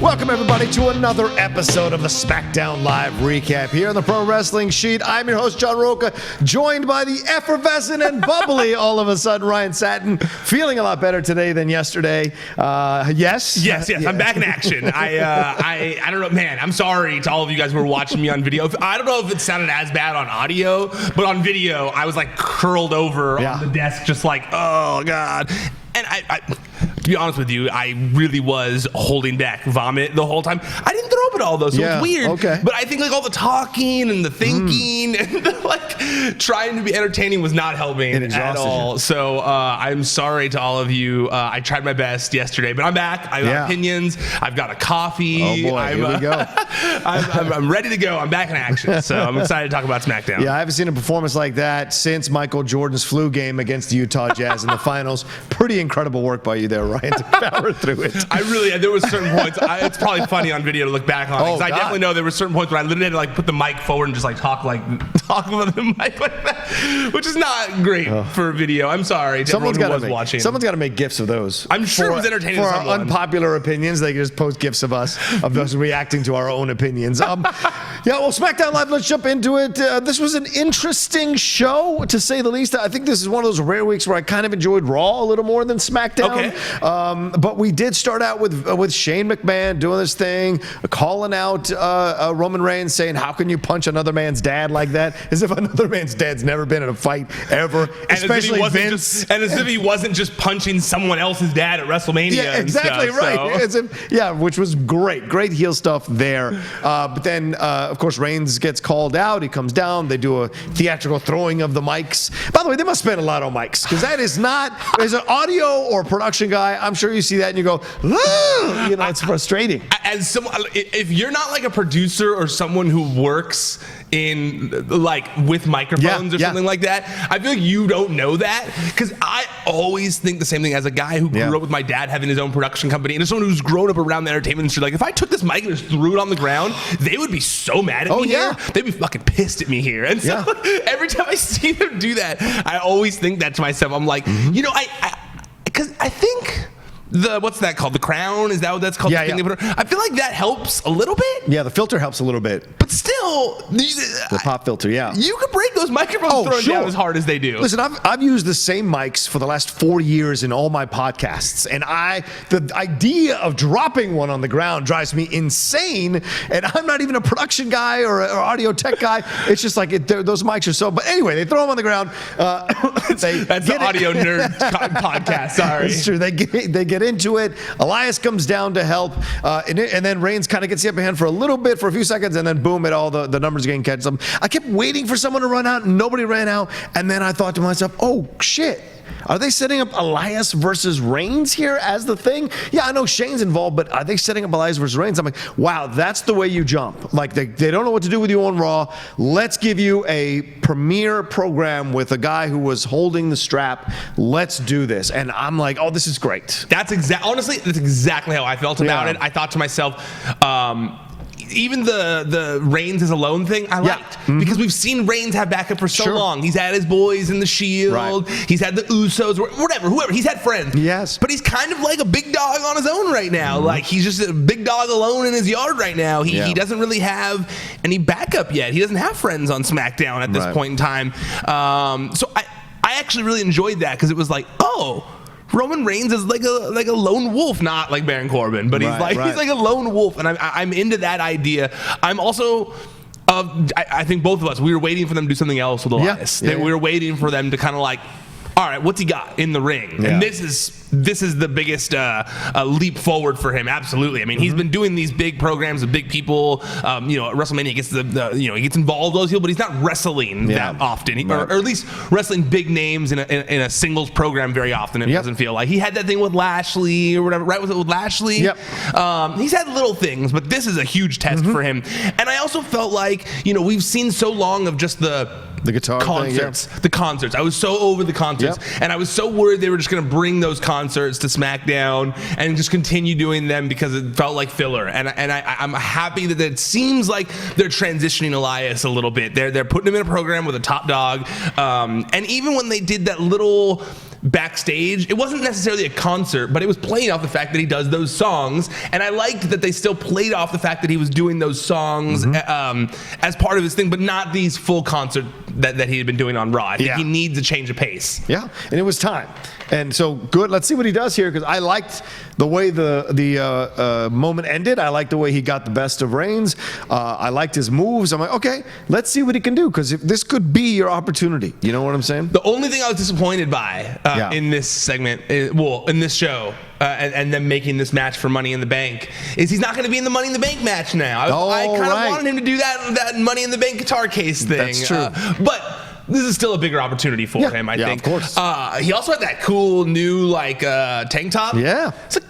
Welcome, everybody, to another episode of the SmackDown Live Recap here on the Pro Wrestling Sheet. I'm your host, John Rocha, joined by the effervescent and bubbly, all of a sudden, Ryan Satin. Feeling a lot better today than yesterday. Yes? Yes. I'm back in action. I don't know, man, I'm sorry to all of you guys who were watching me on video. I don't know if it sounded as bad on audio, but on video, I was like curled over on the desk, just like, oh, God. And I to be honest with you, I really was holding back vomit the whole time. I didn't throw up at all, though, so it's weird. Okay. But I think like all the talking and the thinking and the, like trying to be entertaining was not helping at all. So I'm sorry to all of you. I tried my best yesterday, but I'm back. I have opinions. I've got a coffee. Oh boy, here we go. I'm ready to go. I'm back in action. So I'm excited to talk about SmackDown. Yeah, I haven't seen a performance like that since Michael Jordan's flu game against the Utah Jazz in the finals. Pretty incredible work by you there, Ryan, to power through it. There were certain points. It's probably funny on video to look back on. Because I definitely know there were certain points where I literally had to like put the mic forward and just like talk about the mic like that, which is not great for video. I'm sorry to everyone who was watching. Someone's got to make GIFs of those. I'm sure it was entertaining for to our someone. unpopular opinions. They can just post GIFs of us, of those reacting to our own opinions. Well, SmackDown Live, let's jump into it. This was an interesting show, to say the least. I think this is one of those rare weeks where I kind of enjoyed Raw a little more than SmackDown. Okay. But we did start out with Shane McMahon doing this thing, calling out Roman Reigns, saying, how can you punch another man's dad like that? As if another man's dad's never been in a fight ever, and especially Vince. And as if he wasn't just punching someone else's dad at WrestleMania. Yeah, exactly right. So. Which was great heel stuff there. But then, of course, Reigns gets called out. He comes down. They do a theatrical throwing of the mics. By the way, they must spend a lot on mics, because that is not, as an audio or production guy, I'm sure you see that and you go, it's frustrating. As someone, if you're not like a producer or someone who works in like with microphones or something like that, I feel like you don't know that, because I always think the same thing as a guy who grew up with my dad having his own production company, and as someone who's grown up around the entertainment industry. Like, if I took this mic and just threw it on the ground, they would be so mad at me here. They'd be fucking pissed at me here. And so every time I see them do that, I always think that to myself. I'm like, because I think what's that called? The crown? Is that what that's called? I feel like that helps a little bit. Yeah, the filter helps a little bit. But still, the pop filter, you could break those microphones throwing down as hard as they do. Listen, I've used the same mics for the last 4 years in all my podcasts, and the idea of dropping one on the ground drives me insane. And I'm not even a production guy or audio tech guy. It's just like those mics are so. But anyway, they throw them on the ground. That's the audio nerd podcast. Sorry, it's true. They get into it. Elias comes down to help, and then Reigns kind of gets the upper hand for a little bit, for a few seconds, and then boom, all the numbers getting catch them. I kept waiting for someone to run out, and nobody ran out, and then I thought to myself, oh shit, are they setting up Elias versus Reigns here as the thing? Yeah, I know Shane's involved, but are they setting up Elias versus Reigns? I'm like, wow, that's the way you jump. Like, they don't know what to do with you on Raw. Let's give you a premiere program with a guy who was holding the strap. Let's do this. And I'm like, oh, this is great. Honestly, that's exactly how I felt about it. I thought to myself, even the Reigns is alone thing, I liked. Because we've seen Reigns have backup for so long. He's had his boys in the Shield. Right. He's had the Usos, whoever. He's had friends. Yes. But he's kind of like a big dog on his own right now. Like, he's just a big dog alone in his yard right now. He doesn't really have any backup yet. He doesn't have friends on SmackDown at this point in time. So I actually really enjoyed that, because it was like, oh, Roman Reigns is like a lone wolf, not like Baron Corbin, but he's like a lone wolf, and I'm into that idea. I'm also. I think both of us, we were waiting for them to do something else with Elias. We were waiting for them to kind of like, all right, what's he got in the ring? And this is the biggest leap forward for him. Absolutely. I mean, he's been doing these big programs with big people. At WrestleMania, he gets he gets involved with those people, but he's not wrestling that often, or at least wrestling big names in a singles program very often. It doesn't feel like he had that thing with Lashley or whatever. Right? Was it with Lashley? Yep. He's had little things, but this is a huge test for him. And I also felt like we've seen so long of just the guitar concerts. thing, The concerts. I was so over the concerts, and I was so worried they were just going to bring those concerts to SmackDown and just continue doing them because it felt like filler. And I'm happy that it seems like they're transitioning Elias a little bit. They're putting him in a program with a top dog. And even when they did that little backstage. It wasn't necessarily a concert, but it was playing off the fact that he does those songs, and I liked that they still played off the fact that he was doing those songs as part of his thing, but not these full concert that he had been doing on Raw. I think he needs a change of pace. Yeah, and it was time. And so good. Let's see what he does here, because I liked the way the moment ended. I liked the way he got the best of Reigns. I liked his moves. I'm like, okay, let's see what he can do, because this could be your opportunity. You know what I'm saying? The only thing I was disappointed by in this segment, in this show, and then making this match for Money in the Bank, is he's not going to be in the Money in the Bank match now. I kind of wanted him to do that Money in the Bank guitar case thing. That's true. But this is still a bigger opportunity for him, I think. Of course. He also had that cool new tank top. Yeah. It's a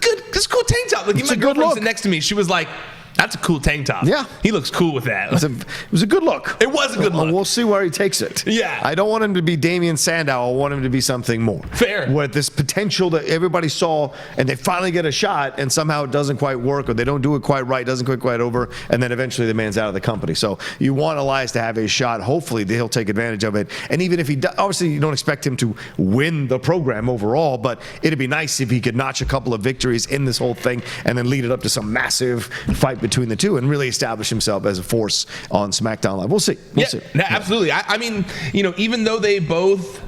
cool tank top. Like, even my girlfriend sitting next to me, she was like, that's a cool tank top. Yeah. He looks cool with that. It was a good look. It was a good look. We'll see where he takes it. Yeah. I don't want him to be Damian Sandow. I want him to be something more. Fair. With this potential that everybody saw, and they finally get a shot, and somehow it doesn't quite work, or they don't do it quite right, doesn't quite over, and then eventually the man's out of the company. So you want Elias to have a shot. Hopefully he'll take advantage of it. And even if he does, obviously you don't expect him to win the program overall, but it'd be nice if he could notch a couple of victories in this whole thing and then lead it up to some massive fight between the two and really establish himself as a force on SmackDown Live. We'll see. We'll see. Absolutely. I mean, even though they both,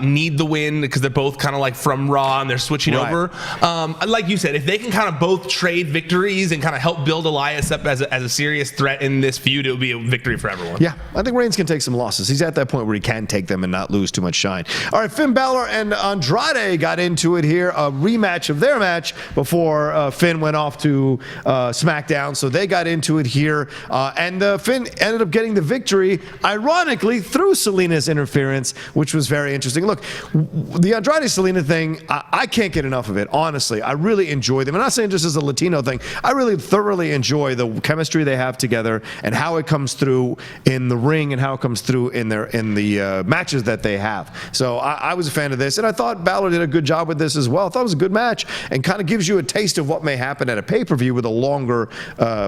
need the win because they're both kind of like from Raw and they're switching over. Like you said, if they can kind of both trade victories and kind of help build Elias up as a serious threat in this feud, it'll be a victory for everyone. Yeah, I think Reigns can take some losses. He's at that point where he can take them and not lose too much shine. All right, Finn Balor and Andrade got into it here, a rematch of their match before Finn went off to SmackDown. So they got into it here, and Finn ended up getting the victory, ironically, through Selena's interference, which was very interesting. Look, the Andrade Selena thing, I can't get enough of it, honestly. I really enjoy them. I'm not saying just as a Latino thing. I really thoroughly enjoy the chemistry they have together and how it comes through in the ring and how it comes through in the matches that they have. So I was a fan of this, and I thought Balor did a good job with this as well. I thought it was a good match and kind of gives you a taste of what may happen at a pay-per-view with a longer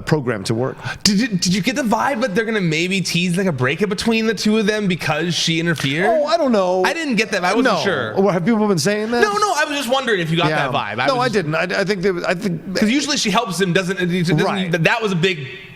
program to work. Did you get the vibe that they're going to maybe tease like a breakup between the two of them because she interfered? Oh, I don't know. I didn't get that. I wasn't sure. Or have people been saying that? No. I was just wondering if you got that vibe. I didn't. I think because usually she helps him. Right.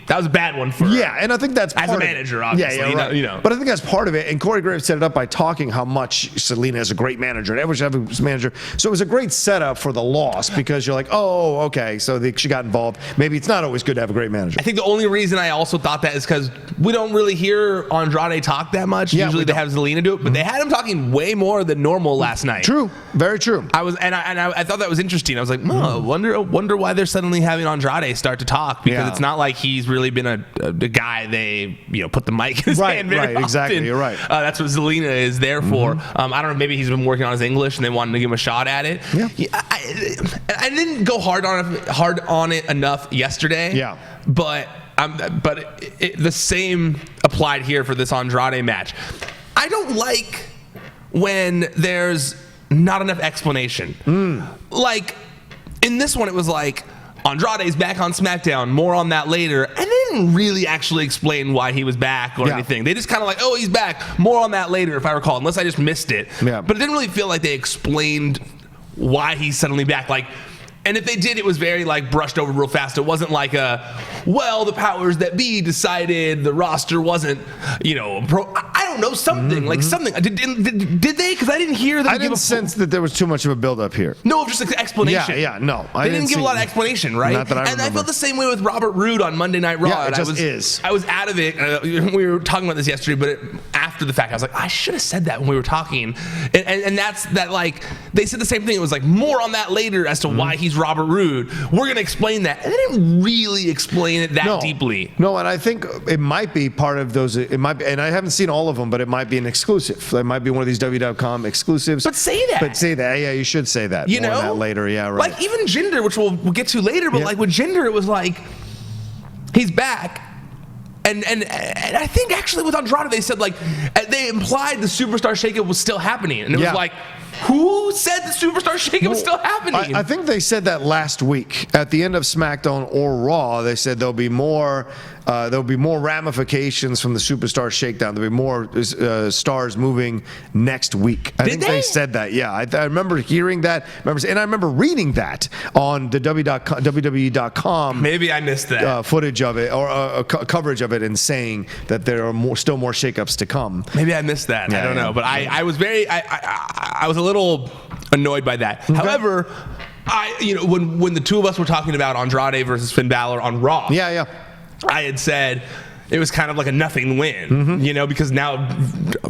That was a bad one for her. Yeah, and I think that's part as a manager, obviously. Yeah, right. But I think that's part of it. And Corey Graves set it up by talking how much Selena is a great manager and everyone should have a manager. So it was a great setup for the loss because you're like, oh, okay, so she got involved. Maybe it's not always good to have a great manager. I think the only reason I also thought that is because we don't really hear Andrade talk that much. Yeah, usually they have Zelina do it, but they had him talking way more than normal last night. True, very true. I thought that was interesting. I was like, wonder why they're suddenly having Andrade start to talk, because it's not like he's really been a guy they put the mic in his hand very often. Exactly, you're right. That's what Zelina is there for. I don't know, maybe he's been working on his English and they wanted to give him a shot at it. I didn't go hard on it enough yesterday. Yeah, but the same applied here for this Andrade match. I don't like when there's not enough explanation. Like in this one, it was like, Andrade's back on SmackDown. More on that later. And they didn't really actually explain why he was back or anything. They just kind of like, oh, he's back. More on that later, if I recall, unless I just missed it. Yeah. But it didn't really feel like they explained why he's suddenly back. And if they did, it was very brushed over real fast. It wasn't like the powers that be decided the roster wasn't, I don't know, something something. Did they? Because I didn't hear them. I didn't sense that there was too much of a build up here. No, just an explanation. Yeah, no. They didn't give a lot of explanation, right? Not that I remember. And I felt the same way with Robert Roode on Monday Night Raw. Yeah, I was out of it. We were talking about this yesterday, but after the fact, I was like, I should have said that when we were talking. And that's that, they said the same thing. It was more on that later as to why he's Robert Roode. We're going to explain that. And they didn't really explain it that deeply. No, and I think it might be part of those. It might be, and I haven't seen all of them, but it might be an exclusive. It might be one of these WWE.com exclusives. But say that. Yeah, you should say that. More on that later. Yeah, right. Even Jinder, which we'll get to later, but with Jinder, it was he's back. And I think actually with Andrade, they said they implied the Superstar Shakeup was still happening. And it was who said the Superstar Shakeup was still happening? I think they said that last week at the end of SmackDown or Raw. They said there'll be more there'll be more ramifications from the Superstar Shakedown. There'll be more stars moving next week. I think they said that. Yeah, I remember hearing that. And I remember reading that on the WWE.com. Maybe I missed that footage of it or coverage of it, and saying that there are still more shakeups to come. Maybe I missed that. I don't know, but I was I was a little annoyed by that. Okay. However, when the two of us were talking about Andrade versus Finn Balor on Raw, I had said it was kind of like a nothing win, because now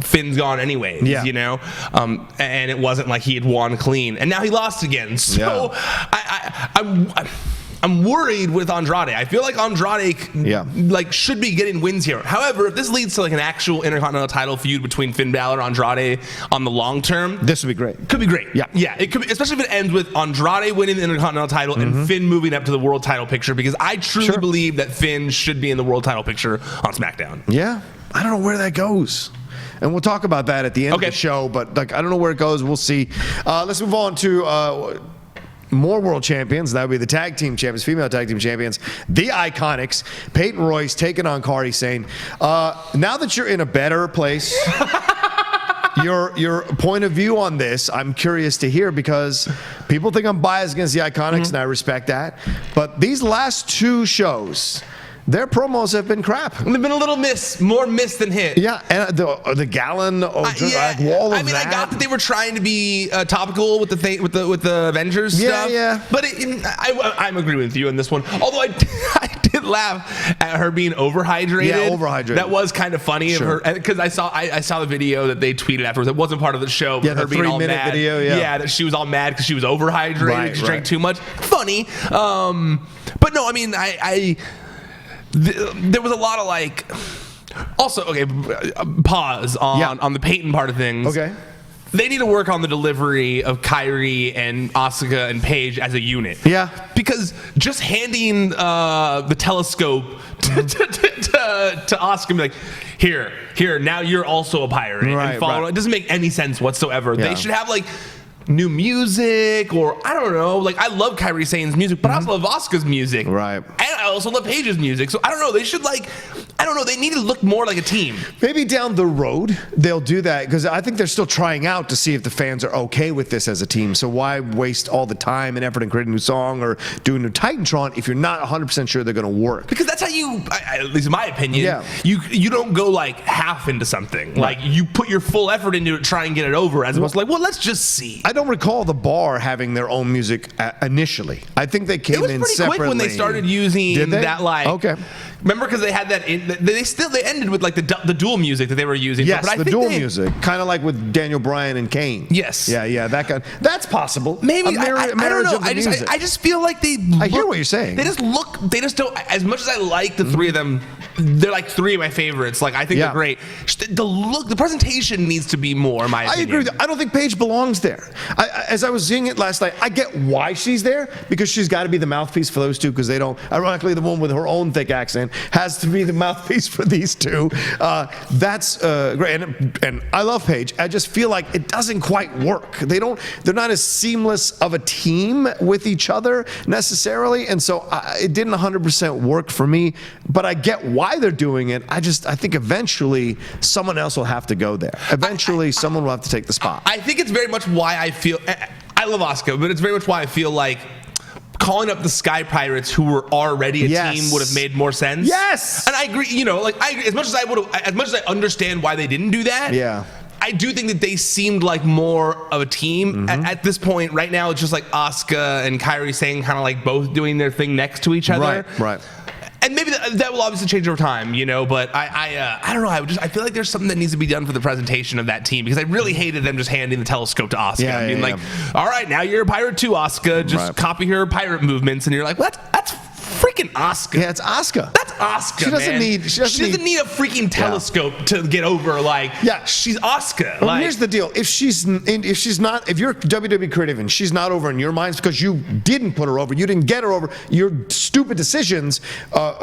Finn's gone anyways, and it wasn't like he had won clean, and now he lost again. So I'm worried with Andrade. I feel like Andrade should be getting wins here. However, if this leads to like an actual Intercontinental title feud between Finn Balor and Andrade on the long term, this would be great. Could be great. Yeah. It could be, especially if it ends with Andrade winning the Intercontinental title and Finn moving up to the world title picture, because I truly believe that Finn should be in the world title picture on SmackDown. Yeah, I don't know where that goes. And we'll talk about that at the end of the show, but I don't know where it goes. We'll see. Let's move on to more world champions. That would be the tag team champions, female tag team champions, the IIconics. Peyton Royce taking on Cardi, saying, now that you're in a better place, your point of view on this, I'm curious to hear, because people think I'm biased against the IIconics, and I respect that. But these last two shows, their promos have been crap. They've been a little more miss than hit. Yeah, and the gallon of wall of that. I mean, I got that they were trying to be topical with the Avengers stuff. Yeah. But I'm agreeing with you on this one. Although I did laugh at her being overhydrated. Yeah, overhydrated. That was kind of funny of her, because I saw the video that they tweeted afterwards. It wasn't part of the show. But her being all mad. Video. Yeah, that she was all mad because she was overhydrated. Right, she drank too much. Funny. But no, I mean, there was a lot of pause on the Peyton part of things. Okay. They need to work on the delivery of Kyrie and Asuka and Paige as a unit. Yeah. Because just handing the telescope to Asuka and be like, here, now you're also a pirate. And follow. It doesn't make any sense whatsoever. Yeah. They should have new music, or I don't know. I love Kairi Sane's music, but I also love Asuka's music. Right. And I also love Paige's music. So I don't know. They should they need to look more like a team. Maybe down the road they'll do that, because I think they're still trying out to see if the fans are okay with this as a team. So why waste all the time and effort in creating a new song or doing a new Titantron if you're not 100% sure they're going to work? Because that's how you, at least in my opinion, you don't go half into something. Right. You put your full effort into it, try and get it over, as opposed to let's just see. I don't recall the Bar having their own music initially. I think they came in separately. It was pretty quick when they started using that. Okay. Remember, because they had that. They ended with the dual music that they were using. Yes, but the dual music, kind of like with Daniel Bryan and Kane. Yes. Yeah. That's possible. Maybe I don't know. I just feel like they. I hear what you're saying. They just don't. As much as I like the three of them, they're three of my favorites. I think they're great. The presentation needs to be more. In my opinion. I agree. I don't think Paige belongs there. As I was seeing it last night, I get why she's there, because she's got to be the mouthpiece for those two, because they don't. Ironically, the one with her own thick accent has to be the mouthpiece for these two. That's great, and I love Paige. I just feel like it doesn't quite work. They're not as seamless of a team with each other necessarily, and so it didn't 100% work for me. But I get why they're doing it. I think eventually someone else will have to go there. Eventually, someone will have to take the spot. I think it's very much why I feel. I love Asuka, but it's very much why I feel like calling up the Sky Pirates, who were already a team, would have made more sense. Yes, and I agree. I agree, as much as I understand why they didn't do that. Yeah. I do think that they seemed like more of a team at this point. Right now, it's just Asuka and Kairi Sane kind of both doing their thing next to each other. Right. And maybe that will obviously change over time, but I don't know. I feel like there's something that needs to be done for the presentation of that team, because I really hated them just handing the telescope to Asuka. All right, now you're a pirate too, Asuka. Just copy her pirate movements, and you're like, what? That's freaking Asuka. Yeah, it's Asuka. That's Asuka. She doesn't need a freaking telescope to get over. She's Asuka. Well, here's the deal: if you're WWE creative and she's not over in your minds because you didn't put her over, you didn't get her over, your stupid decisions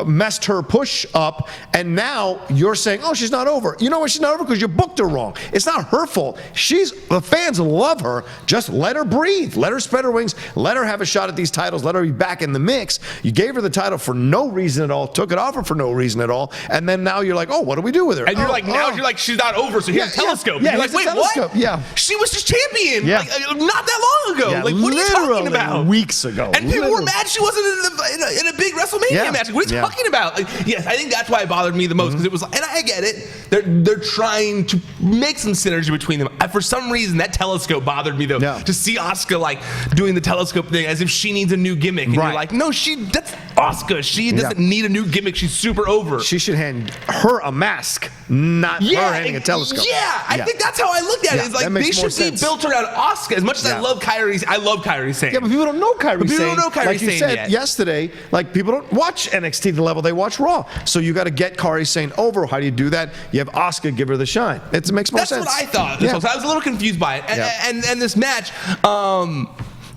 messed her push up, and now you're saying, oh, she's not over. You know why she's not over? Because you booked her wrong. It's not her fault. The fans love her. Just let her breathe. Let her spread her wings. Let her have a shot at these titles. Let her be back in the mix. You gave her the title title for no reason at all, took it off her for no reason at all, and then now you're like, oh, what do we do with her? And you're like, she's not over, so here's a telescope. Yeah, you're like, wait, what? Yeah. She was just champion Yeah. like, not that long ago. Yeah, like, what are you talking about? Weeks ago. And people were mad she wasn't in a big WrestleMania match. What are you talking about? Like, yes, I think that's why it bothered me the most, because it was, and I get it. They're trying to make some synergy between them. For some reason, that telescope bothered me though. To see Asuka like doing the telescope thing as if she needs a new gimmick, and you're like, no, that's Asuka. She doesn't need a new gimmick. She's super over. She should hand her a mask, not her handing a telescope. Yeah, I think that's how I looked at it. It's like they should be built around Asuka. As much as I love Kairi Sane. Yeah, but people don't know Kairi Sane. People don't know Kairi Sane like you said yet. yesterday, like people don't watch NXT to the level they watch Raw. So you got to get Kairi Sane over. How do you do that? You have Asuka give her the shine. It makes more sense. That's what I thought. So I was a little confused by it. And this match,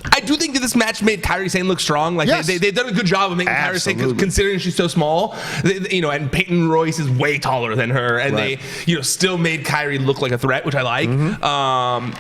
I do think that this match made Kairi Sane look strong. Like they've done a good job of making Kairi Sane, considering she's so small. And Peyton Royce is way taller than her, and they still made Kairi look like a threat, which I like.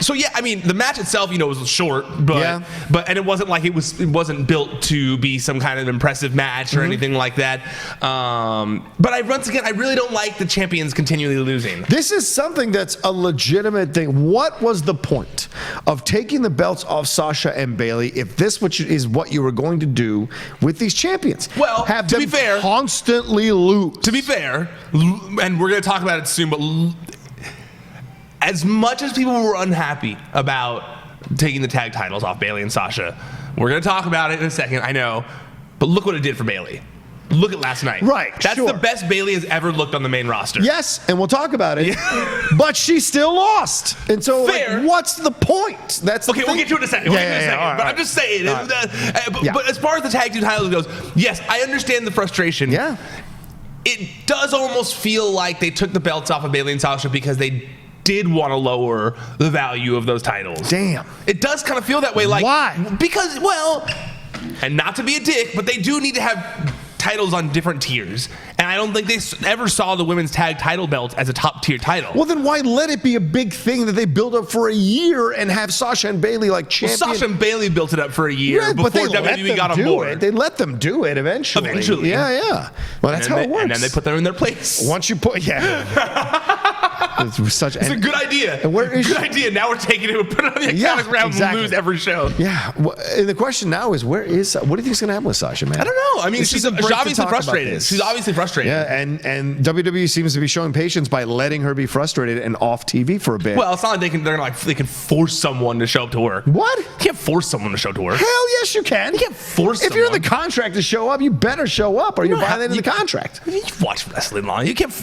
So yeah, I mean the match itself, was short, but and it wasn't like it wasn't built to be some kind of impressive match or anything like that. But once again, I really don't like the champions continually losing. This is something that's a legitimate thing. What was the point of taking the belts off Sasha and Bayley if this is what you were going to do with these champions? Well, have to them be fair, constantly lose. To be fair, and we're going to talk about it soon, but as much as people were unhappy about taking the tag titles off Bayley and Sasha, we're going to talk about it in a second, I know, but look what it did for Bayley. Look at last night. Right, That's the best Bayley has ever looked on the main roster. Yes, and we'll talk about it. But she still lost. And so, like, what's the point? That's okay, we'll get to it in a second. But I'm just saying. But as far as the tag team titles goes, yes, I understand the frustration. Yeah. It does almost feel like they took the belts off of Bayley and Sasha because they did want to lower the value of those titles. Damn. It does kind of feel that way. Like, why? Because, well, and not to be a dick, but they do need to have titles on different tiers, and I don't think they ever saw the women's tag title belt as a top tier title. Well, then why let it be a big thing that they build up for a year and have Sasha and Bayley like champion? Well, Sasha and Bayley built it up for a year before WWE got on board. They let them do it eventually. Yeah. Well, that's how it works. And then they put them in their place. Once you put, it's a good idea. And where is good idea. Now we're taking it and put it on the IIconics round and lose every show. Yeah. And the question now is, what do you think is going to happen with Sasha, man? I don't know. I mean, she's obviously frustrated. She's obviously frustrated. Yeah, and WWE seems to be showing patience by letting her be frustrated and off TV for a bit. Well, it's not like they can force someone to show up to work. What? You can't force someone to show up to work. Hell yes, you can. You can't force If you're in the contract to show up, you better show up, or you're violating the contract. You watch wrestling long. You can't.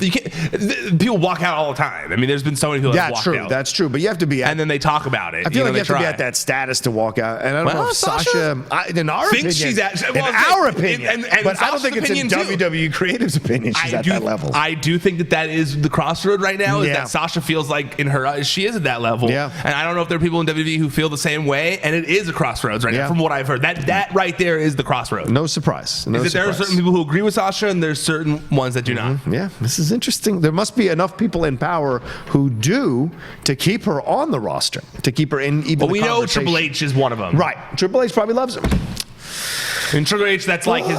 People walk out all the time. I mean, there's been so many people that walk out. That's true. But you have to be. And then they talk about it. I feel like you have to be at that status to walk out. And I don't know if Sasha, in our opinion, she's at. In our opinion, but I don't think it's in WWE Creative's opinion. She's at that level. I do think that is the crossroad right now. Is that Sasha feels like in her eyes she is at that level. Yeah. And I don't know if there are people in WWE who feel the same way. And it is a crossroads right now, from what I've heard. That right there is the crossroad. No surprise. There are certain people who agree with Sasha, and there's certain ones that do not. Yeah, this is interesting. There must be enough people in power who do to keep her on the roster, to keep her in even. But we know Triple H is one of them. Right. Triple H probably loves her. And Triple H, that's like his,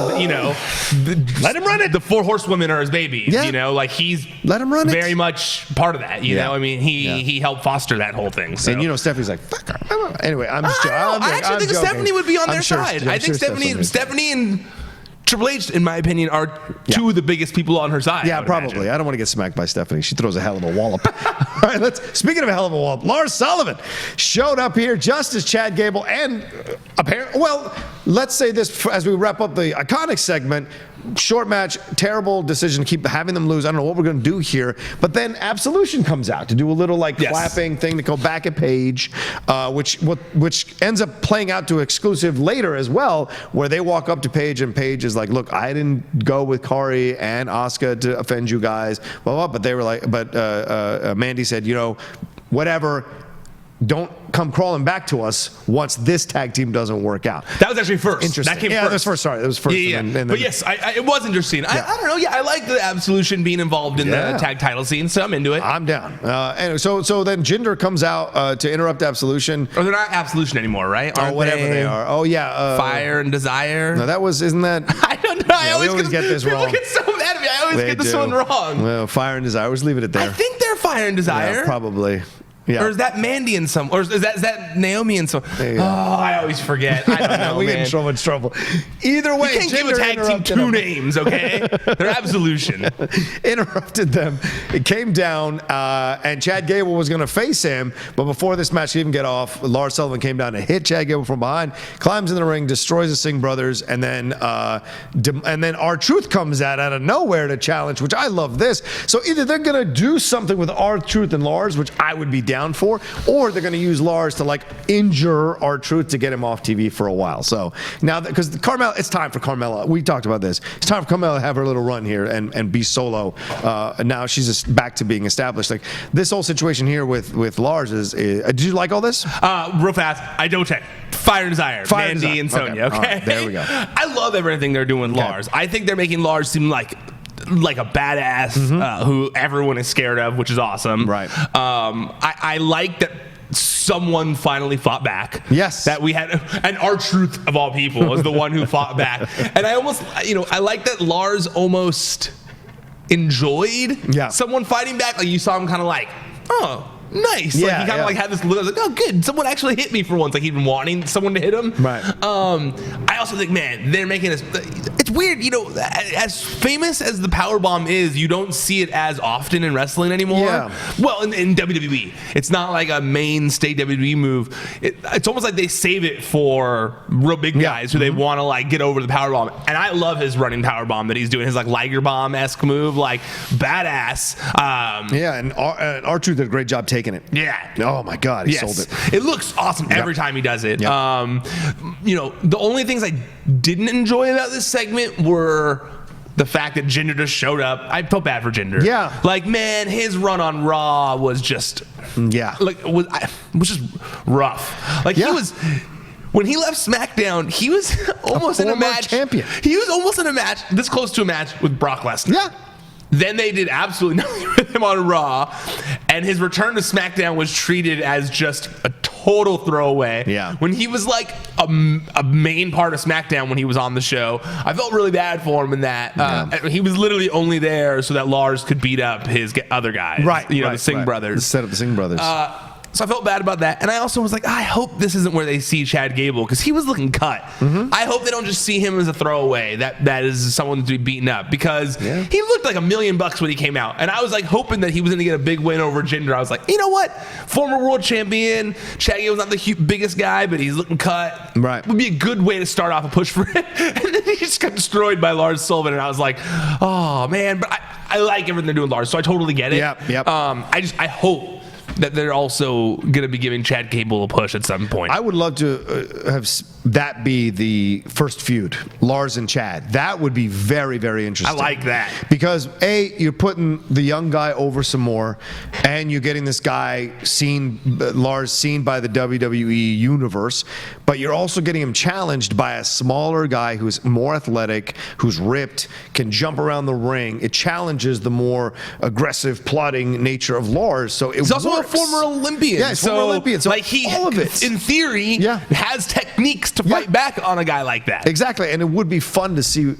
let him run it. The four horsewomen are his babies. Yeah. Like he's let him run very much part of that. You know, I mean, he helped foster that whole thing. So. And Stephanie's like, fuck her. Anyway, I'm just joking. I actually think Stephanie would be on their side. I think Stephanie and Triple H, in my opinion, are two of the biggest people on her side. Yeah, probably. Imagine. I don't want to get smacked by Stephanie. She throws a hell of a wallop. All right, speaking of a hell of a wallop, Lars Sullivan showed up here just as Chad Gable and apparently, well, let's say this as we wrap up the IIconics segment. Short match, terrible decision to keep having them lose. I don't know what we're going to do here. But then Absolution comes out to do a little clapping thing to go back at Paige, which ends up playing out to exclusive later as well, where they walk up to Paige and Paige is like, look, I didn't go with Kari and Asuka to offend you guys. But they were like, Mandy said, whatever. don't come crawling back to us once this tag team doesn't work out. That was actually first. Interesting. That came first. first. That was first. Sorry, that was first. Yeah. And then, but yes, it was interesting. I don't know. Yeah, I like the Absolution being involved in the tag title scene, so I'm into it. I'm down. And so then Jinder comes out to interrupt Absolution. Or they're not Absolution anymore, right? Or whatever they are. Oh yeah. Fire and Desire. No, isn't that? I don't know. I always get this wrong. People get so mad at me. I always get this one wrong. Well, Fire and Desire. Let's leave it at there. I think they're Fire and Desire. Yeah, probably. Yeah. Or is that Mandy and some? Or is that Naomi and some? Oh, I always forget. I don't know. We get man. in so much trouble. Either way, you can't give a tag team two names, okay? They're Absolution. Interrupted them. It came down, and Chad Gable was going to face him, but before this match could even get off, Lars Sullivan came down to hit Chad Gable from behind, climbs in the ring, destroys the Singh brothers, and then R-Truth comes out of nowhere to challenge, which I love this. So either they're going to do something with R-Truth and Lars, which I would be down for, or they're going to use Lars to injure R-Truth to get him off TV for a while. So now, because Carmella, it's time for Carmella. We talked about this. It's time for Carmella to have her little run here and be solo. Now she's just back to being established. This whole situation here with Lars is did you like all this? Real fast, I double check. Fire and Desire, Mandy and Sonya. Okay, right, there we go. I love everything they're doing with Lars. I think they're making Lars seem like a badass who everyone is scared of, which is awesome. Right. I like that someone finally fought back. Yes. That we had, and R-Truth of all people was the one who fought back. And I almost, I like that Lars almost enjoyed someone fighting back. Like you saw him kind of oh, nice. Yeah, he kind of had this look. Oh, good. Someone actually hit me for once. He'd been wanting someone to hit him. Right. I also think, man, they're making this. It's weird, as famous as the powerbomb is, you don't see it as often in wrestling anymore. Yeah. Well, in WWE, it's not like a mainstay WWE move. It's almost like they save it for real big guys who they want to get over the powerbomb. And I love his running powerbomb that he's doing. His Liger Bomb-esque move, badass. And R-Truth did a great job taking it. Yeah. Oh my God, he sold it. It looks awesome every time he does it. Yep. The only things I didn't enjoy about this segment were the fact that Jinder just showed up. I felt bad for Jinder. Yeah. Man, his run on Raw was just was just rough. He was. When he left SmackDown, he was almost in a match. Champion. He was almost in a match, this close to a match with Brock Lesnar. Yeah. Then they did absolutely nothing with him on Raw, and his return to SmackDown was treated as just a total throwaway. Yeah. When he was a main part of SmackDown when he was on the show, I felt really bad for him in that. He was literally only there so that Lars could beat up his other guys. Right. The Singh brothers. Set up the Singh brothers. So I felt bad about that. And I also was I hope this isn't where they see Chad Gable, because he was looking cut. I hope they don't just see him as a throwaway that is someone to be beaten up, because he looked like $1 million when he came out. And I was hoping that he was going to get a big win over Jinder. I was you know what? Former world champion. Chad Gable's not the biggest guy, but he's looking cut. Right. Would be a good way to start off a push for him. And then he just got destroyed by Lars Sullivan. And I was oh, man. But I like everything they're doing with Lars, so I totally get it. Yep. I hope that they're also going to be giving Chad Gable a push at some point. I would love to have that be the first feud, Lars and Chad. That would be very, very interesting. I like that. Because, A, you're putting the young guy over some more, and you're getting this guy Lars seen by the WWE universe, but you're also getting him challenged by a smaller guy who's more athletic, who's ripped, can jump around the ring. It challenges the more aggressive, plotting nature of Lars. So He's also a former Olympian. Yeah, he's former Olympian. So all of it, in theory, has techniques to fight back on a guy like that. Exactly, and it would be fun to see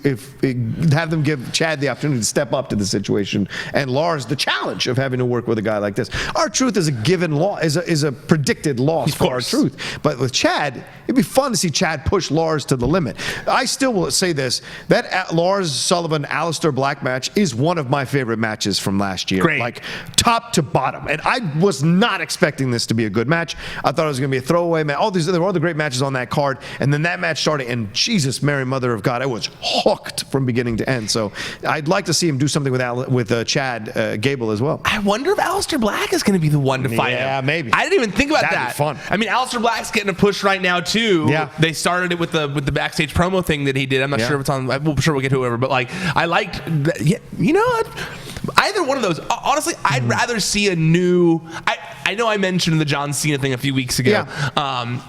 have them give Chad the opportunity to step up to the situation, and Lars the challenge of having to work with a guy like this. R-Truth is a given law, is a predicted loss for R-Truth. But with Chad, it'd be fun to see Chad push Lars to the limit. I still will say this: that Lars Sullivan Aleister Black match is one of my favorite matches from last year. Great. Top to bottom, and I was not expecting this to be a good match. I thought it was going to be a throwaway match. There were all the great matches on that card, and then that match started, and Jesus, Mary, Mother of God, I was hooked from beginning to end. So I'd like to see him do something with Chad Gable as well. I wonder if Aleister Black is going to be the one to fight him. Yeah, maybe. I didn't even think about That'd that. be fun. I mean, Aleister Black's getting a push right now too. Yeah. They started it with the backstage promo thing that he did. I'm not sure if it's on. I'm sure we'll get to whoever, but I liked that. Yeah, you know what? Either one of those. Honestly, I'd rather see a new. I know I mentioned the John Cena thing a few weeks ago. Yeah.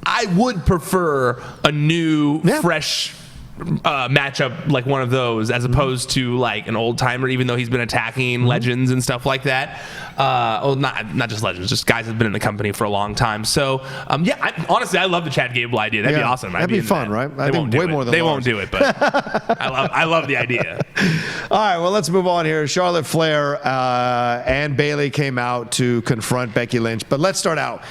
I would prefer a new, fresh matchup like one of those as opposed to like an old timer, even though he's been attacking legends and stuff like that. Well, not just legends, just guys that've been in the company for a long time. So honestly, I love the Chad Gable idea. That'd be awesome. That'd be fun, right? I think way more than they won't do it, but I love the idea. All right, well, let's move on here. Charlotte Flair and Bayley came out to confront Becky Lynch, but let's start out.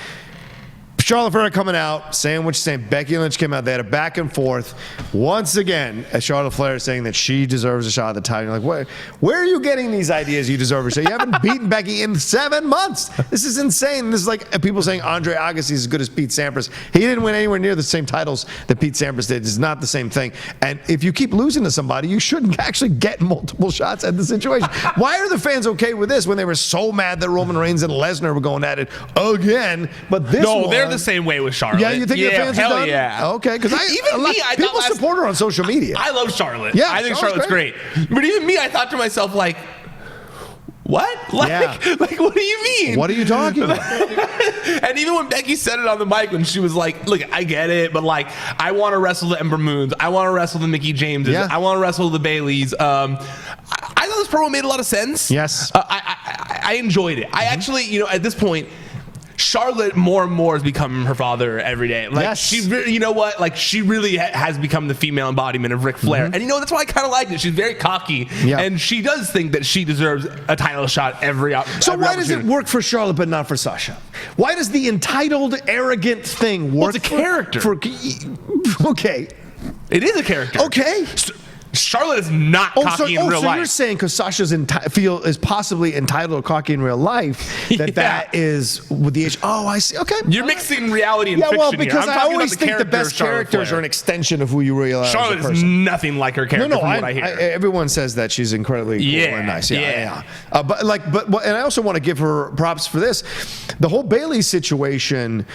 Charlotte Flair coming out, saying what she's saying. Becky Lynch came out. They had a back and forth. Once again, Charlotte Flair saying that she deserves a shot at the title. You're like, where are you getting these ideas you deserve a shot? You haven't beaten Becky in 7 months. This is insane. This is like people saying Andre Agassi is as good as Pete Sampras. He didn't win anywhere near the same titles that Pete Sampras did. It's not the same thing. And if you keep losing to somebody, you shouldn't actually get multiple shots at the situation. Why are the fans okay with this when they were so mad that Roman Reigns and Lesnar were going at it again? But this they're the same way with Charlotte. Yeah, you think the fans are done? Yeah. Okay, because people support her on social media. I love Charlotte. Yeah, I think Charlotte's great. But even me, I thought to myself, like, what? Like, what do you mean? What are you talking about? And even when Becky said it on the mic, when she was like, look, I get it, but like, I want to wrestle the Ember Moons. I want to wrestle the Mickie Jameses. I want to wrestle the Baileys. I thought this promo made a lot of sense. Yes. I enjoyed it. I actually, at this point, Charlotte more and more has become her father every day. Like she really has become the female embodiment of Ric Flair. And that's why I kind of like it. She's very cocky, and she does think that she deserves a title shot every So why does it work for Charlotte but not for Sasha? Why does the entitled, arrogant thing work? Well, it's a character. Okay. It is a character. Okay. Charlotte is not cocky in real life. So you're saying because Sasha's is possibly entitled or cocky in real life that is with the age. Oh, I see. Okay. You're mixing reality and fiction well, because here. I always think the best characters are an extension of who you really are. Charlotte is nothing like her character. From what I hear. Everyone says that she's incredibly cool and nice. Yeah. But and I also want to give her props for this. The whole Bayley situation.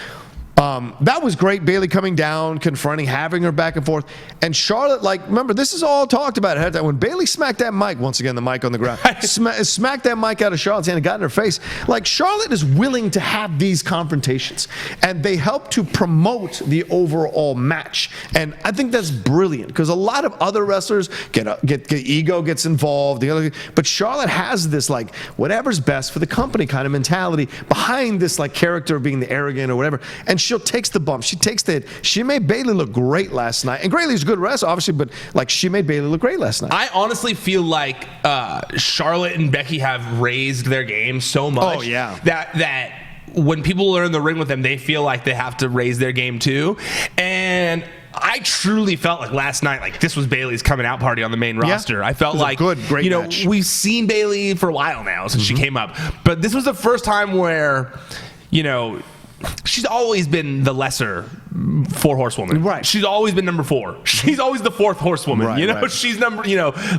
That was great. Bayley coming down, confronting, having her back and forth. And Charlotte, remember, this is all talked about ahead of time. When Bayley smacked that mic, once again, the mic on the ground, smacked that mic out of Charlotte's hand and got in her face. Charlotte is willing to have these confrontations. And they help to promote the overall match. And I think that's brilliant because a lot of other wrestlers get ego gets involved. But Charlotte has this, whatever's best for the company kind of mentality behind this, character of being the arrogant or whatever. And she takes the bump. She takes the hit. She made Bayley look great last night. And Bayley's a good wrestler, obviously, but she made Bayley look great last night. I honestly feel like Charlotte and Becky have raised their game so much that when people are in the ring with them, they feel like they have to raise their game too. And I truly felt like last night, this was Bayley's coming out party on the main roster. I felt like, great match. We've seen Bayley for a while now since she came up, but this was the first time where, she's always been the lesser 4 horsewoman. Right. She's always been number 4. She's always the 4th horsewoman. Right. She's number,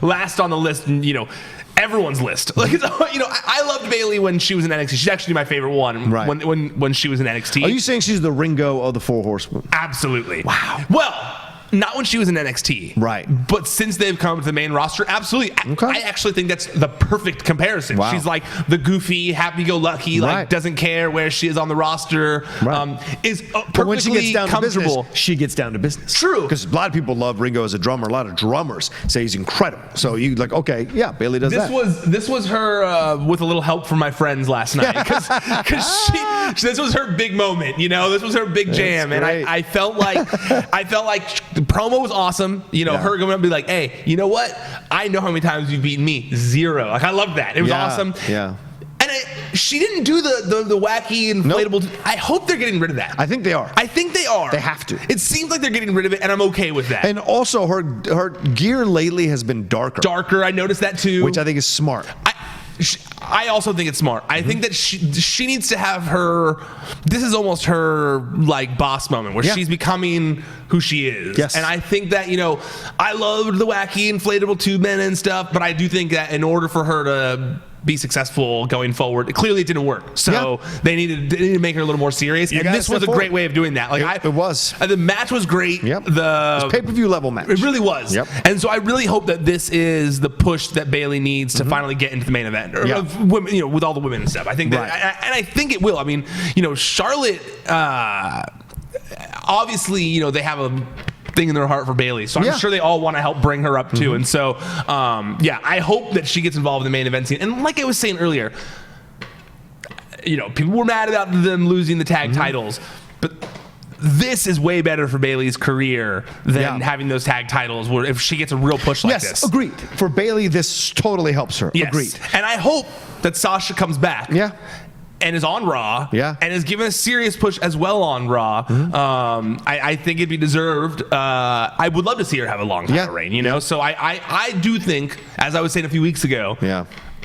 last on the list, and, everyone's list. I loved Bayley when she was in NXT. She's actually my favorite one when she was in NXT. Are you saying she's the Ringo of the 4 horsewomen? Absolutely. Wow. Well, not when she was in NXT. Right. But since they've come to the main roster, absolutely. Okay. I actually think that's the perfect comparison. Wow. She's like the goofy, happy-go-lucky, doesn't care where she is on the roster, is perfectly but when she gets down comfortable. To business, she gets down to business. True. Because a lot of people love Ringo as a drummer. A lot of drummers say he's incredible. So you Bayley does that. This was her with a little help from my friends last night. Because this was her big moment, This was her big jam. And I felt like the promo was awesome. Her going up and be like, hey, you know what? I know how many times you've beaten me. 0. I loved that. It was awesome. Yeah. And she didn't do the wacky inflatable. Nope. I hope they're getting rid of that. I think they are. They have to. It seems like they're getting rid of it, and I'm okay with that. And also, her gear lately has been darker. I noticed that too. Which I think is smart. I also think it's smart. I think that she needs to have her. This is almost her boss moment where she's becoming who she is. Yes. And I think that I loved the wacky inflatable tube men and stuff, but I do think that in order for her to be successful going forward. Clearly, it didn't work. So they needed to make her a little more serious. And this was a great way of doing that. Like it was. The match was great. Yep. The pay-per-view level match. It really was. Yep. And so I really hope that this is the push that Bayley needs to finally get into the main event, or women, with all the women and stuff. I think that, and I think it will. I mean, Charlotte. Obviously, they have a thing in their heart for Bayley, so I'm sure they all want to help bring her up too. And so, I hope that she gets involved in the main event scene. And like I was saying earlier, people were mad about them losing the tag titles, but this is way better for Bayley's career than having those tag titles. Where if she gets a real push like this, agreed. For Bayley, this totally helps her. Yes. Agreed. And I hope that Sasha comes back. Yeah. And is on Raw, and is given a serious push as well on Raw. I think it'd be deserved. I would love to see her have a long title reign, So I do think, as I was saying a few weeks ago,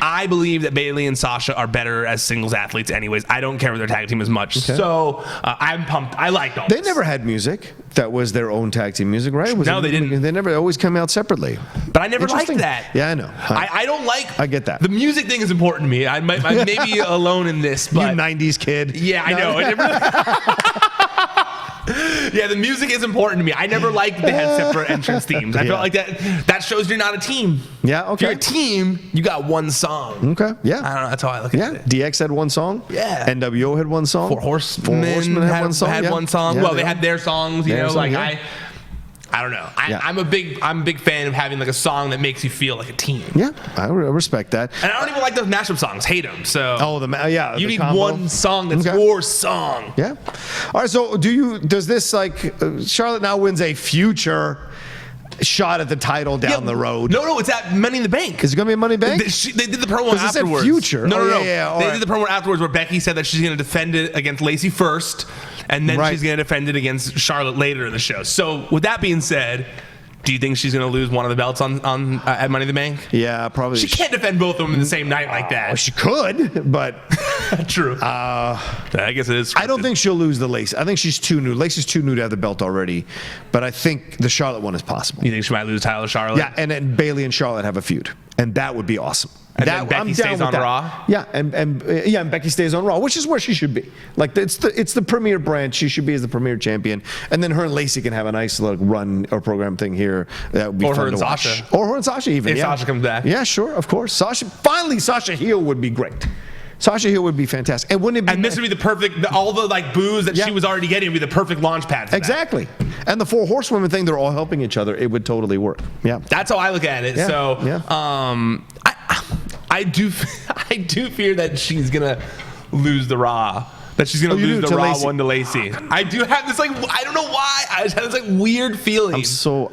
I believe that Bayley and Sasha are better as singles athletes anyways. I don't care with their tag team as much. Okay. So I'm pumped. I liked all They never had music that was their own tag team music, right? No, they didn't. They never always come out separately. But I never liked that. Yeah, I know. I don't like... I get that. The music thing is important to me. I may be alone in this, but... You 90s kid. Yeah, I know. Yeah, the music is important to me. I never liked they had separate entrance themes. I felt like that shows you're not a team. Yeah, okay. If you're a team, you got one song. Okay, yeah. I don't know. That's how I look at it. DX had one song. Yeah. NWO had one song. Four Horsemen had one song. Yeah, well, they had their songs. I don't know. I'm a big fan of having like a song that makes you feel like a team. Yeah, I respect that. And I don't even like those mashup songs. Hate them. So you need combo. one song that's your song. Yeah. All right. So does this Charlotte now wins a future shot at the title down the road? No, it's at Money in the Bank. Is it going to be Money in the Bank? They did the promo afterwards. Future. No. Yeah, they did the promo afterwards where Becky said that she's going to defend it against Lacey first, and then she's going to defend it against Charlotte later in the show. So with that being said, do you think she's going to lose one of the belts on at Money in the Bank? Yeah, probably. She can't defend both of them in the same night like that. She could, but true. I guess it is scripted. I don't think she'll lose the Lacey. I think she's too new. Lacey's too new to have the belt already, but I think the Charlotte one is possible. You think she might lose the title to Charlotte? Yeah, and then Bayley and Charlotte have a feud, and that would be awesome. And then Becky stays on Raw. Yeah, and Becky stays on Raw, which is where she should be. Like it's the premier brand. She should be as the premier champion, and then her and Lacey can have a nice little run or program thing here. That would be fun to watch. Sasha. Or her and Sasha even. If Sasha comes back. Yeah, sure, of course. Sasha heel would be great. Sasha heel would be fantastic. And wouldn't it be? And this would be the perfect. All the boos that she was already getting would be the perfect launch pad. For exactly. That. And the four horsewomen thing, they're all helping each other. It would totally work. Yeah. That's how I look at it. Yeah. So, I do fear that she's gonna lose the Raw. That she's gonna lose the Raw Lacey. One to Lacey. I do have this I don't know why. I just have this weird feeling.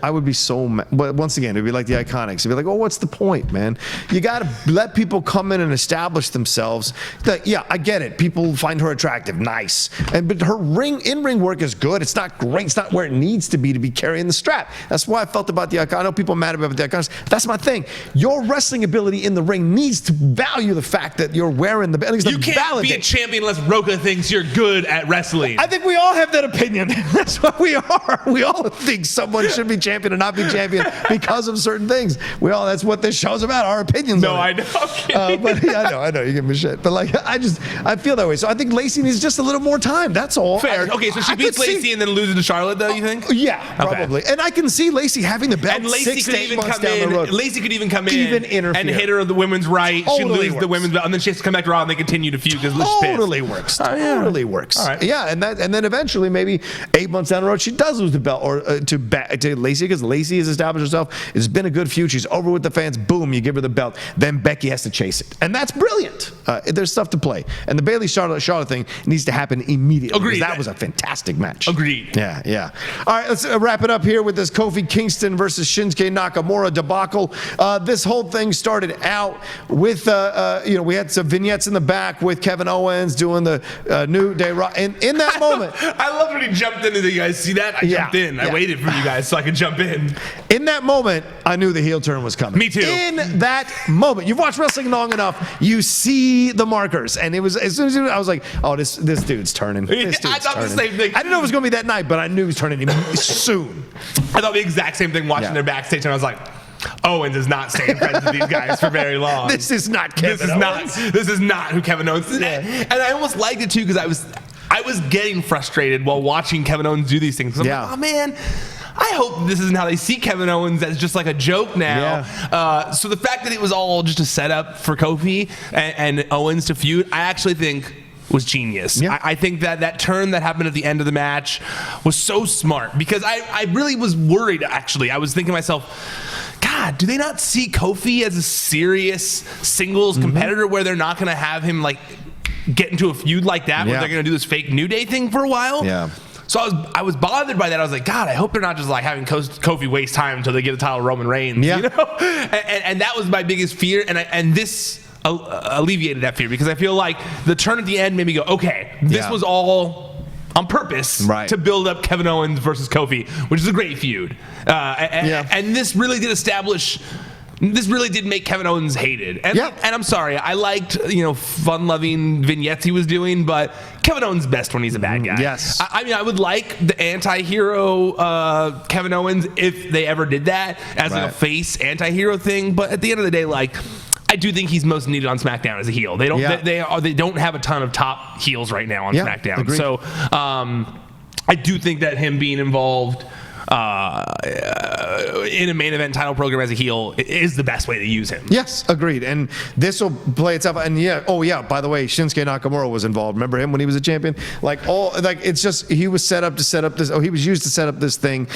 I would be so mad. But once again, it'd be like the IIconics. It'd be like, what's the point, man? You gotta let people come in and establish themselves. I get it. People find her attractive, nice, but her in-ring work is good. It's not great. It's not where it needs to be carrying the strap. That's why I felt about the IIconics. I know people are mad about the IIconics. That's my thing. Your wrestling ability in the ring needs to value the fact that you're wearing the belt. You can't be a champion unless Rocha thinks you're good at wrestling. I think we all have that opinion. That's what we are. We all think someone should be champion and not be champion because of certain things. That's what this show's about. Our opinions. No, I know. But I know. You give me shit. But I feel that way. So I think Lacey needs just a little more time. That's all. Fair. Okay, so she beats Lacey and then loses to Charlotte, though. You think? Yeah, probably. Okay. And I can see Lacey having the belt. And Lacey 6 to 8 months down the road. Lacey could even come in and hit her the women's right. She loses the women's belt, and then she has to come back to Raw and they continue to feud because totally works. Totally works. All right. Yeah, and then eventually, maybe 8 months down the road, she does lose the belt or to Lacey because Lacey has established herself. It's been a good feud. She's over with the fans. Boom, you give her the belt. Then Becky has to chase it, and that's brilliant. There's stuff to play, and the Bayley Charlotte thing needs to happen immediately. Agreed. That was a fantastic match. Agreed. Yeah. All right, let's wrap it up here with this Kofi Kingston versus Shinsuke Nakamura debacle. This whole thing started out with we had some vignettes in the back with Kevin Owens doing the New Day Raw. And in that moment, I loved when he jumped in. Did you guys see that? I jumped in. I waited for you guys so I could jump in. In that moment, I knew the heel turn was coming. Me too. In that moment, you've watched wrestling long enough, you see the markers, and it was as soon as I was like, "Oh, this dude's turning." This dude's I thought turning. the same thing. I didn't know it was going to be that night, but I knew he was turning soon. I thought the exact same thing watching their backstage, and I was like, Owens is not staying friends with these guys for very long. This is not Kevin Owens. This is not who Kevin Owens is. Yeah. And I almost liked it too because I was getting frustrated while watching Kevin Owens do these things. I'm like, oh man, I hope this isn't how they see Kevin Owens as just like a joke now. Yeah. So the fact that it was all just a setup for Kofi and Owens to feud, I actually think was genius. Yeah. I think that turn that happened at the end of the match was so smart because I really was worried, actually. I was thinking to myself, God, do they not see Kofi as a serious singles competitor where they're not going to have him like get into a feud like that where they're going to do this fake New Day thing for a while? Yeah. So I was bothered by that. I was like, God, I hope they're not just like having Kofi waste time until they get the title of Roman Reigns. Yeah. You know? And that was my biggest fear. And this alleviated that fear because I feel like the turn at the end made me go, okay, this was all on purpose to build up Kevin Owens versus Kofi, which is a great feud. And this really did establish. This really did make Kevin Owens hated. And I'm sorry, I liked, fun-loving vignettes he was doing, but Kevin Owens is best when he's a bad guy. Yes. I mean, I would like the anti-hero Kevin Owens if they ever did that as like a face anti-hero thing, but at the end of the day, like, I do think he's most needed on SmackDown as a heel. They don't they don't have a ton of top heels right now on SmackDown. Agreed. So I do think that him being involved in a main event title program as a heel is the best way to use him. Yes, agreed. And this will play itself. And by the way, Shinsuke Nakamura was involved. Remember him when he was a champion? It's just he was set up to set up this. He was used to set up this thing.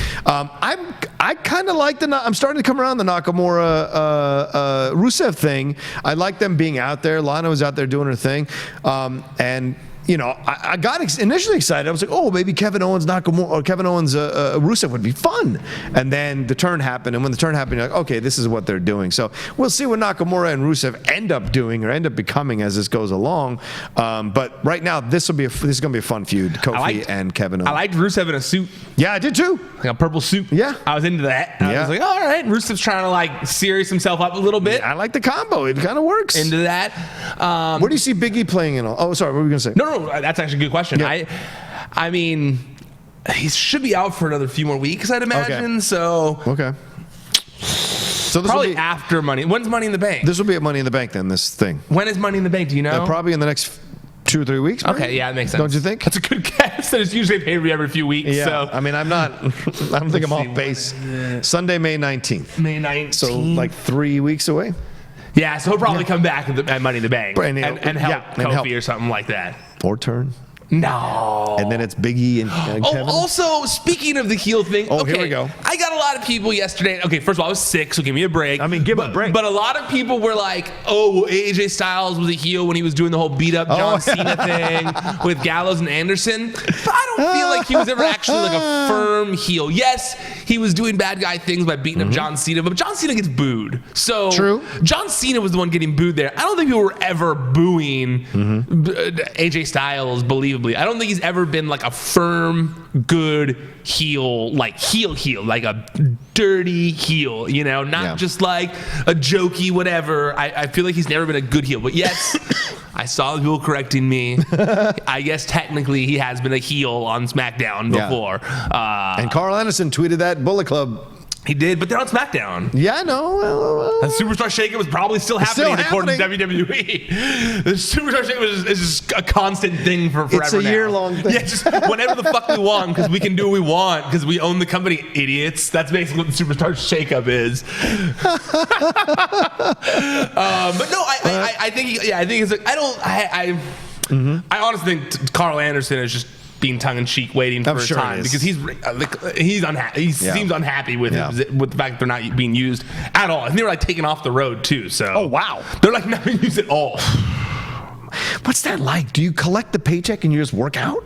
I kind of like I'm starting to come around the Nakamura Rusev thing. I like them being out there. Lana was out there doing her thing, and. I got initially excited. I was like, oh, maybe Kevin Owens Nakamura or Kevin Owens Rusev would be fun. And then the turn happened. And when the turn happened, you're like, okay, this is what they're doing. So we'll see what Nakamura and Rusev end up doing or end up becoming as this goes along. But right now, this is going to be a fun feud, Kofi and Kevin Owens. I liked Rusev in a suit. Yeah, I did too. Like a purple suit. Yeah. I was into that. I was like, all right, Rusev's trying to like serious himself up a little bit. Yeah, I like the combo. It kind of works. Into that. Where do you see Big E playing in all? Oh, sorry, what were we going to say? No, that's actually a good question. Yeah. I mean, he should be out for another few more weeks, I'd imagine. Okay. So this probably will be, after Money. When's Money in the Bank? This will be at Money in the Bank then, this thing. When is Money in the Bank? Do you know? Probably in the next 2 or 3 weeks. Maybe? Okay, yeah, that makes sense. Don't you think? That's a good guess. It's usually paid every few weeks. Yeah, so. I mean, I don't think I'm off base. Sunday, May 19th. May 19th. So like 3 weeks away. Yeah, so he'll probably come back at Money in the Bank and help Kofi or something like that. Or turn. No. And then it's Big E and Kevin. Also, speaking of the heel thing. Oh, here we go. I got a lot of people yesterday. Okay, first of all, I was sick, so give me a break. I mean, give him a break. But a lot of people were like, oh, AJ Styles was a heel when he was doing the whole beat-up John Cena thing with Gallows and Anderson. But I don't feel like he was ever actually like a firm heel. Yes, he was doing bad guy things by beating up John Cena, but John Cena gets booed. So true. John Cena was the one getting booed there. I don't think people were ever booing AJ Styles, believably. I don't think he's ever been like a firm, good heel, like like a dirty heel, not just like a jokey whatever. I feel like he's never been a good heel. But yes, I saw the people correcting me. I guess technically he has been a heel on SmackDown before. And Carl Anderson tweeted that Bullet Club. He did, but they're on SmackDown. Yeah, I know. The Superstar Shake-Up was probably still happening according to WWE. The Superstar Shake-Up is just a constant thing for forever. It's a year-long thing. Yeah, just whenever the fuck we want, because we can do what we want, because we own the company, idiots. That's basically what the Superstar Shake-Up is. But no, I think it's like, I honestly think Carl Anderson is just being tongue-in-cheek, waiting for his time, because he's unhappy. He seems unhappy with the fact that they're not being used at all. And they were like taken off the road too. So they're like not being used at all. What's that like? Do you collect the paycheck and you just work out?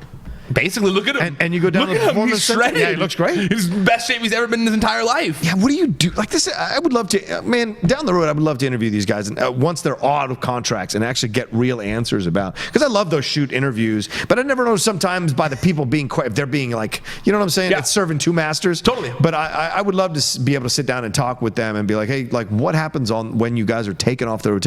Basically, look at him. And you go down to the performance center. Shredded. Yeah, he looks great. He's the best shape he's ever been in his entire life. Yeah, what do you do? Like this, I would love to, man, down the road, I would love to interview these guys and once they're out of contracts and actually get real answers about, because I love those shoot interviews, but I never know sometimes by the people being, if they're being like, you know what I'm saying? Yeah. It's serving two masters. Totally. But I would love to be able to sit down and talk with them and be like, hey, like what happens on when you guys are taken off out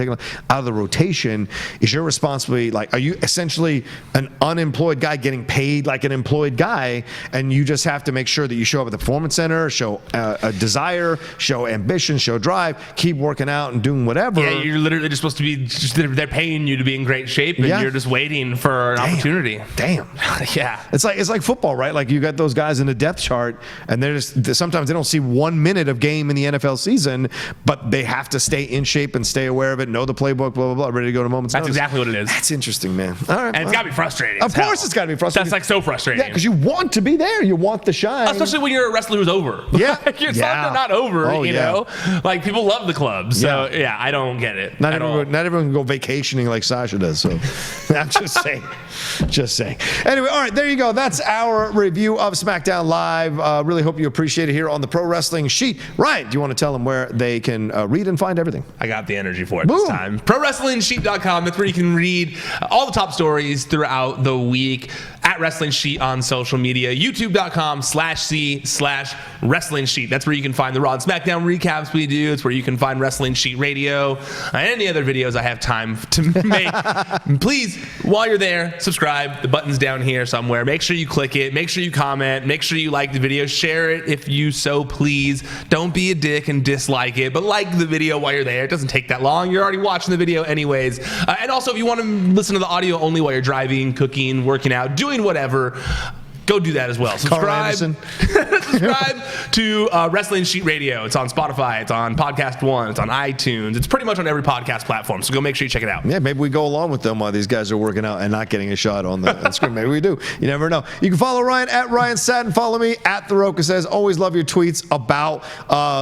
of the rotation? Is your responsibility, like, are you essentially an unemployed guy getting paid paid like an employed guy, and you just have to make sure that you show up at the performance center, show a desire, show ambition, show drive, keep working out and doing whatever. Yeah, you're literally just supposed to be, they're paying you to be in great shape, and you're just waiting for an opportunity. Damn. Yeah. It's like football, right? Like you got those guys in the depth chart, and sometimes they don't see 1 minute of game in the NFL season, but they have to stay in shape and stay aware of it, know the playbook, blah, blah, blah, ready to go to moments notice. That's exactly what it is. That's interesting, man. All right. And it's got to be frustrating. Of course it's got to be frustrating. That's like so frustrating. Yeah, because you want to be there. You want the shine. Especially when you're a wrestler who's over. Yeah. It's not over, you know? Like, people love the club. So, yeah, I don't get it. Not everyone can go vacationing like Sasha does. So I'm just saying. Just saying. Anyway, all right, there you go. That's our review of SmackDown Live. Really hope you appreciate it here on the Pro Wrestling Sheet. Ryan, do you want to tell them where they can read and find everything? I got the energy for it this time. ProWrestlingSheet.com. That's where you can read all the top stories throughout the week. At Wrestling Sheet on social media. YouTube.com/C/Wrestling Sheet. That's where you can find the Raw and SmackDown recaps we do. It's where you can find Wrestling Sheet Radio and any other videos I have time to make. Please, while you're there, subscribe. The button's down here somewhere. Make sure you click it. Make sure you comment. Make sure you like the video. Share it if you so please. Don't be a dick and dislike it, but like the video while you're there. It doesn't take that long. You're already watching the video anyways. And also, if you want to listen to the audio only while you're driving, cooking, working out, doing whatever, go do that as well. Subscribe to Wrestling Sheet Radio. It's on Spotify. It's on Podcast One. It's on iTunes. It's pretty much on every podcast platform. So go make sure you check it out. Yeah, maybe we go along with them while these guys are working out and not getting a shot on the screen. Maybe we do. You never know. You can follow Ryan at Ryan Satin. Follow me at The Rocha Says. Always love your tweets about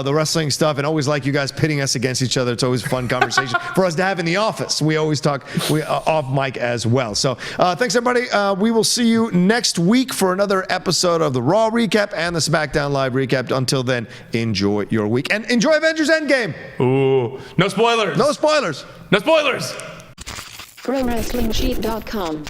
the wrestling stuff, and always like you guys pitting us against each other. It's always a fun conversation for us to have in the office. We always talk off mic as well. So thanks, everybody. We will see you next week for another episode of the Raw recap and the SmackDown Live recap. Until then, enjoy your week and enjoy Avengers Endgame. Ooh, no spoilers. No spoilers. No spoilers. ProWrestlingSheet.com